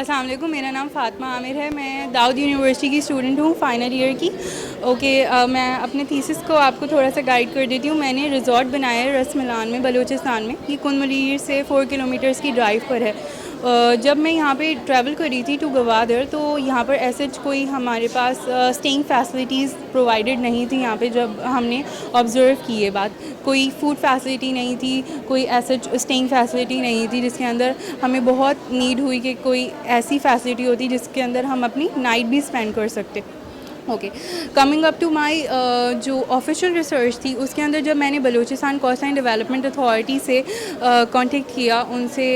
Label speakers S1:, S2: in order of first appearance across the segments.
S1: अस्सलाम वालेकुम, मेरा नाम फ़ातिमा आमिर है। मैं दाऊद यूनिवर्सिटी की स्टूडेंट हूँ, फ़ाइनल ईयर की। मैं अपने थीसिस को आपको थोड़ा सा गाइड कर देती हूँ। मैंने रिज़ॉर्ट बनाया है रसमलान में, बलूचिस्तान में। ये कुंदमलीर से 4 किलोमीटर्स की ड्राइव पर है। जब मैं यहाँ पे ट्रैवल कर रही थी टू गवादर, तो यहाँ पर ऐसे कोई हमारे पास स्टेइंग फैसिलिटीज़ प्रोवाइडेड नहीं थी। यहाँ पे जब हमने ऑब्ज़र्व की ये बात, कोई फूड फैसिलिटी नहीं थी, कोई ऐसे स्टेइंग फैसिलिटी नहीं थी, जिसके अंदर हमें बहुत नीड हुई कि कोई ऐसी फैसिलिटी होती जिसके अंदर हम अपनी नाइट भी स्पेंड कर सकते। Okay, coming up to my जो ऑफिशियल रिसर्च थी, उसके अंदर जब मैंने Balochistan coast line development authority से कांटेक्ट किया, उनसे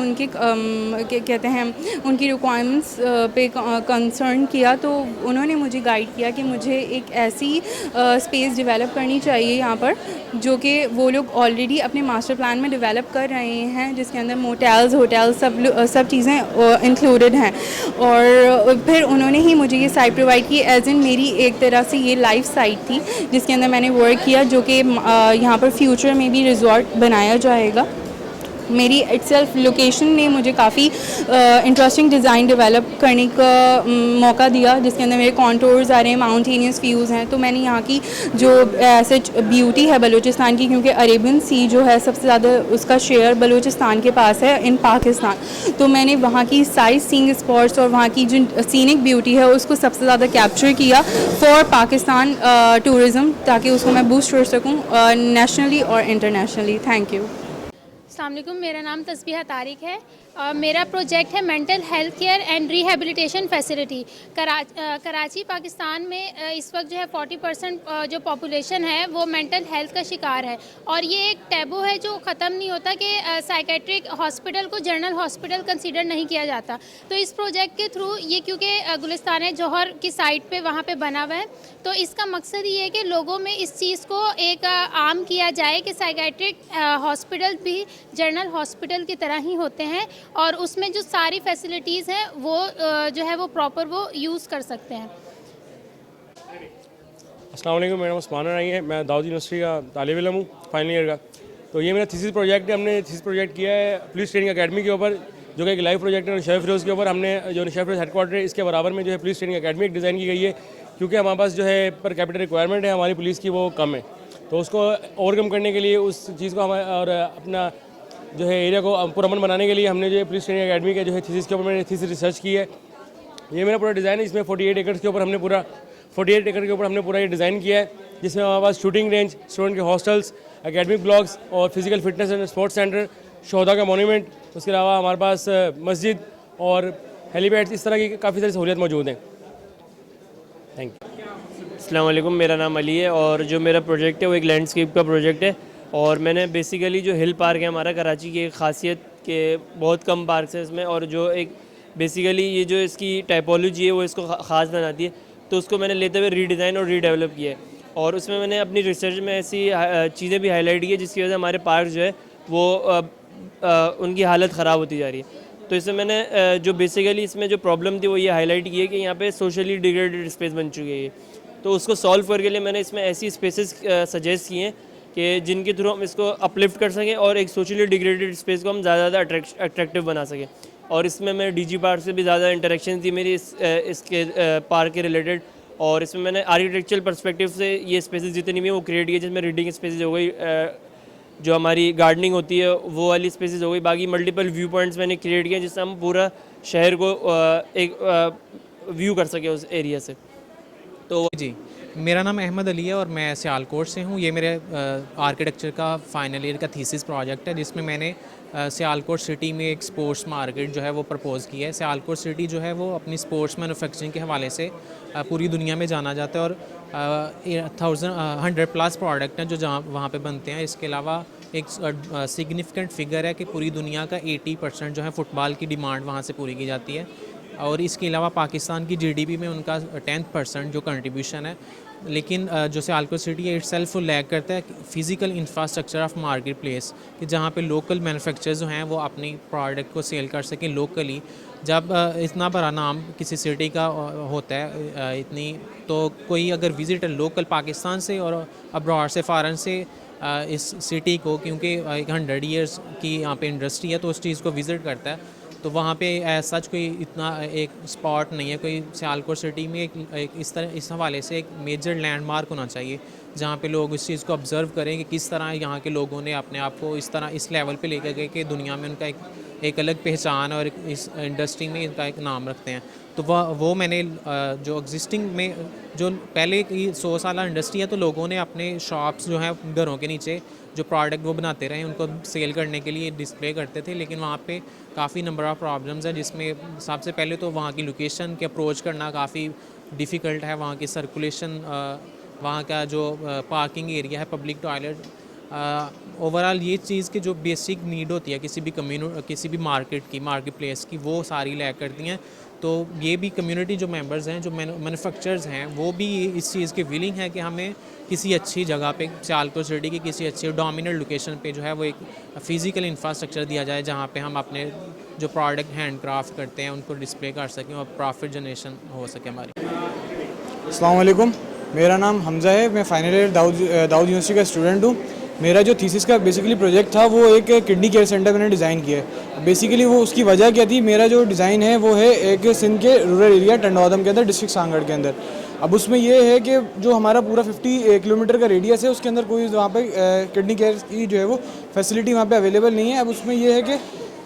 S1: उनके क्या कहते हैं, उनकी रिक्वायरमेंट्स पे कंसर्न किया, तो उन्होंने मुझे गाइड किया कि मुझे एक ऐसी स्पेस डेवलप करनी चाहिए यहाँ पर, जो कि वो लोग ऑलरेडी अपने मास्टर प्लान में डेवलप कर रहे हैं, जिसके अंदर मोटेल्स, होटल्स, सब चीज़ें इंक्लूडेड हैं। और फिर उन्होंने ही मुझे ये साइट प्रोवाइड की, एज इन मेरी एक तरह से ये लाइफ साइट थी, जिसके अंदर मैंने वर्क किया, जो कि यहाँ पर फ्यूचर में भी रिजॉर्ट बनाया जाएगा। मेरी इटसेल्फ लोकेशन ने मुझे काफ़ी इंटरेस्टिंग डिज़ाइन डेवलप करने का मौका दिया, जिसके अंदर मेरे कॉन्टोर्स आ रहे हैं, माउंटेनियस व्यूज़ हैं। तो मैंने यहाँ की जो ऐसे ब्यूटी है बलूचिस्तान की, क्योंकि अरेबियन सी जो है सबसे ज़्यादा उसका शेयर बलूचिस्तान के पास है इन पाकिस्तान, तो मैंने वहाँ की साइट सीइंग स्पॉट्स और वहाँ की जो सीनिक ब्यूटी है उसको सबसे ज़्यादा कैप्चर किया फॉर पाकिस्तान टूरिज़म, ताकि उसको मैं बूस्ट कर सकूँ नेशनली और इंटरनेशनली। Thank you.
S2: अस्सलाम वालेकुम, मेरा नाम तस्बीहा तारिक है। मेरा प्रोजेक्ट है mental health care and rehabilitation facility. Karachi Pakistan में इस वक्त जो है 40% जो पॉपुलेशन है वो मेंटल हेल्थ का शिकार है, और ये एक टैबू है जो ख़त्म नहीं होता कि साइकेट्रिक हॉस्पिटल को जनरल हॉस्पिटल कंसीडर नहीं किया जाता। तो इस प्रोजेक्ट के थ्रू ये, क्योंकि गुलिस्तान जौहर की साइट पे वहाँ पे बना हुआ है, तो इसका मकसद ये है कि लोगों में इस चीज़ को एक आम किया जाए कि साइकेट्रिक हॉस्पिटल भी जनरल हॉस्पिटल की तरह ही होते हैं, और उसमें जो सारी फैसिलिटीज़ हैं वो जो है वो प्रॉपर वो यूज़ कर सकते हैं।
S3: अस्सलाम वालेकुम, मेरा नाम उस्मान राई है। मैं दाऊद यूनिवर्सिटी का तालिब इल्म हूँ, फाइनल ईयर का। तो ये मेरा थीसिस प्रोजेक्ट है। हमने थीसिस प्रोजेक्ट किया है पुलिस ट्रेनिंग अकेडमी के ऊपर, जो कि एक लाइव प्रोजेक्ट है नशा फिरोज़ के ऊपर। हमने जो नशा फिरोज़ हेडक्वार्टर है, इसके बराबर में जो है पुलिस ट्रेनिंग अकेडमी डिज़ाइन की गई है, क्योंकि हमारे पास जो है पर कैपिटल रिक्वायरमेंट है हमारी पुलिस की, वो कम है। तो उसको ओवरकम करने के लिए, उस चीज़ को हमारे और अपना जो है एरिया को पुरअमन बनाने के लिए हमने जो है पुलिस ट्रेनिंग अकेडमी के जो है थीसिस के ऊपर मैंने थीसिस रिसर्च की है। ये मेरा पूरा डिज़ाइन है। इसमें 48 एकड़ के ऊपर हमने पूरा ये डिज़ाइन किया है, जिसमें हमारे पास शूटिंग रेंज, स्टूडेंट के हॉस्टल्स, एकेडमिक ब्लॉक्स और physical fitness and sports centre, शोहदा का मोन्यूमेंट, उसके अलावा हमारे पास मस्जिद और हेलीपैड, इस तरह की काफ़ी सारी सहूलियत मौजूद हैं। Thank you.
S4: अस्सलाम वालेकुम, मेरा नाम अली है, और जो मेरा प्रोजेक्ट है वो एक लैंडस्केप का प्रोजेक्ट है। और मैंने बेसिकली जो हिल पार्क है हमारा कराची की, एक खासियत के बहुत कम पार्क है इसमें, और जो एक बेसिकली ये जो इसकी टाइपोलॉजी है वो इसको ख़ास बनाती है, तो उसको मैंने लेते हुए रीडिज़ाइन और रीडेवलप किया है। और उसमें मैंने अपनी रिसर्च में ऐसी चीज़ें भी हाईलाइट की है जिसकी वजह से हमारे पार्क जो है वो उनकी हालत ख़राब होती जा रही है। तो इसमें मैंने जो बेसिकली इसमें जो प्रॉब्लम थी वो ये हाईलाइट की है कि यहाँ पे सोशली डिग्रेडेड स्पेस बन चुकी है। तो उसको सॉल्व करने के लिए मैंने इसमें ऐसी स्पेसेस सजेस्ट किए हैं कि जिनके थ्रू हम इसको अपलिफ्ट कर सकें और एक सोशली डिग्रेडेड स्पेस को हम ज़्यादा अट्रैक्टिव बना सकें। और इसमें मैं डीजी पार्क से भी ज़्यादा इंटरेक्शन थी मेरी इसके पार्क के रिलेटेड, और इसमें मैंने आर्किटेक्चरल पर्सपेक्टिव से ये स्पेसेस जितनी भी वो क्रिएट किए, जिसमें रीडिंग स्पेसेस हो गई, जो हमारी गार्डनिंग होती है वो वाली स्पेसेस हो गई, बाकी मल्टीपल व्यू पॉइंट्स मैंने क्रिएट किए जिससे हम पूरा शहर को एक व्यू कर सकें उस एरिया से। तो
S5: जी, मेरा नाम अहमद अली है और मैं सियालकोट से हूँ। ये मेरे आर्किटेक्चर का फाइनल ईयर का थीसिस प्रोजेक्ट है, जिसमें मैंने सियालकोट सिटी में एक स्पोर्ट्स मार्केट जो है वो प्रपोज़ किया है। सियालकोट सिटी जो है वो अपनी स्पोर्ट्स मैन्युफैक्चरिंग के हवाले से पूरी दुनिया में जाना जाता है, और 100+ प्रोडक्ट हैं जो जहाँ वहाँ पे बनते हैं। इसके अलावा एक सिग्निफिकेंट फिगर है कि पूरी दुनिया का 80% जो है फ़ुटबॉल की डिमांड वहाँ से पूरी की जाती है, और इसके अलावा पाकिस्तान की जीडीपी में उनका 10% जो कंट्रीब्यूशन है। लेकिन जो सियालकोट सिटी है इटसेल्फ वो लैग करता है physical infrastructure of market place, कि जहाँ पे लोकल मैन्युफैक्चरर्स जो हैं वो अपनी प्रोडक्ट को सेल कर सकें लोकली। जब इतना बड़ा नाम किसी सिटी का होता है इतनी, तो कोई अगर विज़िटर लोकल पाकिस्तान से और अब्रॉड से फ़ॉरेन से इस सिटी को, क्योंकि 100 ईयर्स की यहाँ पे इंडस्ट्री है, तो उस चीज़ को विज़िट करता है, तो वहाँ पे ऐसा कोई इतना एक स्पॉट नहीं है, कोई सियालकोट सिटी में एक इस हवाले से एक मेजर लैंडमार्क होना चाहिए जहाँ पे लोग इस चीज़ को ऑब्ज़र्व करें कि किस तरह यहाँ के लोगों ने अपने आप को इस तरह इस लेवल पे लेकर गए कि दुनिया में उनका एक अलग पहचान और इस इंडस्ट्री में इनका एक नाम रखते हैं। तो वो मैंने जो एग्जिस्टिंग में जो पहले की 100 साल इंडस्ट्री है, तो लोगों ने अपने शॉप्स जो हैं घरों के नीचे जो प्रोडक्ट वो बनाते रहे उनको सेल करने के लिए डिस्प्ले करते थे, लेकिन वहाँ पे काफ़ी नंबर ऑफ़ प्रॉब्लम्स हैं, जिसमें सबसे पहले तो वहाँ की लोकेशन के अप्रोच करना काफ़ी डिफ़िकल्ट है, वहाँ की सर्कुलेशन, वहाँ का जो पार्किंग एरिया है, पब्लिक टॉयलेट, ओवरऑल ये चीज़ की जो बेसिक नीड होती है किसी भी मार्केट प्लेस की, वो सारी लैक करती हैं। तो ये भी कम्युनिटी जो मेंबर्स हैं, जो मैन्युफैक्चरर्स हैं, वो भी इस चीज़ के विलिंग है कि हमें किसी अच्छी जगह पे सियालकोट सिटी की किसी अच्छी डोमिनेंट लोकेशन पे जो है वो एक फ़िज़िकल इंफ्रास्ट्रक्चर दिया जाए जहाँ पे हम अपने जो प्रोडक्ट हैंड क्राफ्ट करते हैं उनको डिस्प्ले कर सकें और प्रॉफिट जनरेशन हो सके हमारी।
S6: अस्सलाम वालेकुम, मेरा नाम हमज़ा है, मैं फाइनल ईयर दाऊद यूनिवर्सिटी का स्टूडेंट हूँ। मेरा जो थीसिस का बेसिकली प्रोजेक्ट था वो एक किडनी केयर सेंटर मैंने डिज़ाइन किया है। बेसिकली वो उसकी वजह क्या थी, मेरा जो डिज़ाइन है वो है एक सिंध के रूरल एरिया टंडौदम के अंदर, डिस्ट्रिक्ट सांगड़ के अंदर। अब उसमें ये है कि जो हमारा पूरा 50 किलोमीटर का रेडियस है उसके अंदर कोई वहाँ पे किडनी केयर की जो है वो फैसिलिटी वहाँ पे अवेलेबल नहीं है। अब उसमें ये है कि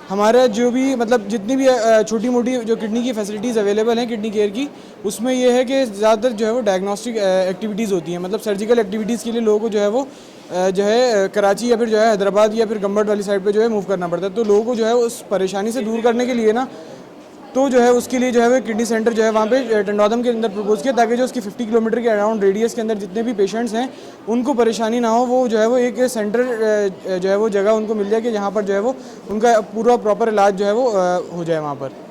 S6: हमारा जो भी मतलब जितनी भी छोटी मोटी जो किडनी की फैसिलिटीज़ अवेलेबल हैं किडनी केयर की, उसमें ये है कि ज़्यादातर जो है वो डायग्नोस्टिक एक्टिविटीज़ होती हैं, मतलब सर्जिकल एक्टिविटीज़ के लिए लोगों को जो है वो जो है कराची या फिर जो है हैदराबाद या फिर गम्बट वाली साइड पे जो है मूव करना पड़ता है। तो लोगों को जो है उस परेशानी से दूर करने के लिए ना, तो जो है उसके लिए जो है वो किडनी सेंटर जो है वहाँ पे टंडौदम के अंदर प्रपोज़ किया, ताकि जो उसकी 50 किलोमीटर के अराउंड रेडियस के अंदर जितने भी पेशेंट्स हैं उनको परेशानी ना हो। वो जो है वो एक सेंटर जो है वो जगह उनको मिल जाए कि जहाँ पर जो है वो उनका पूरा प्रॉपर इलाज जो है वो हो जाए वहाँ पर।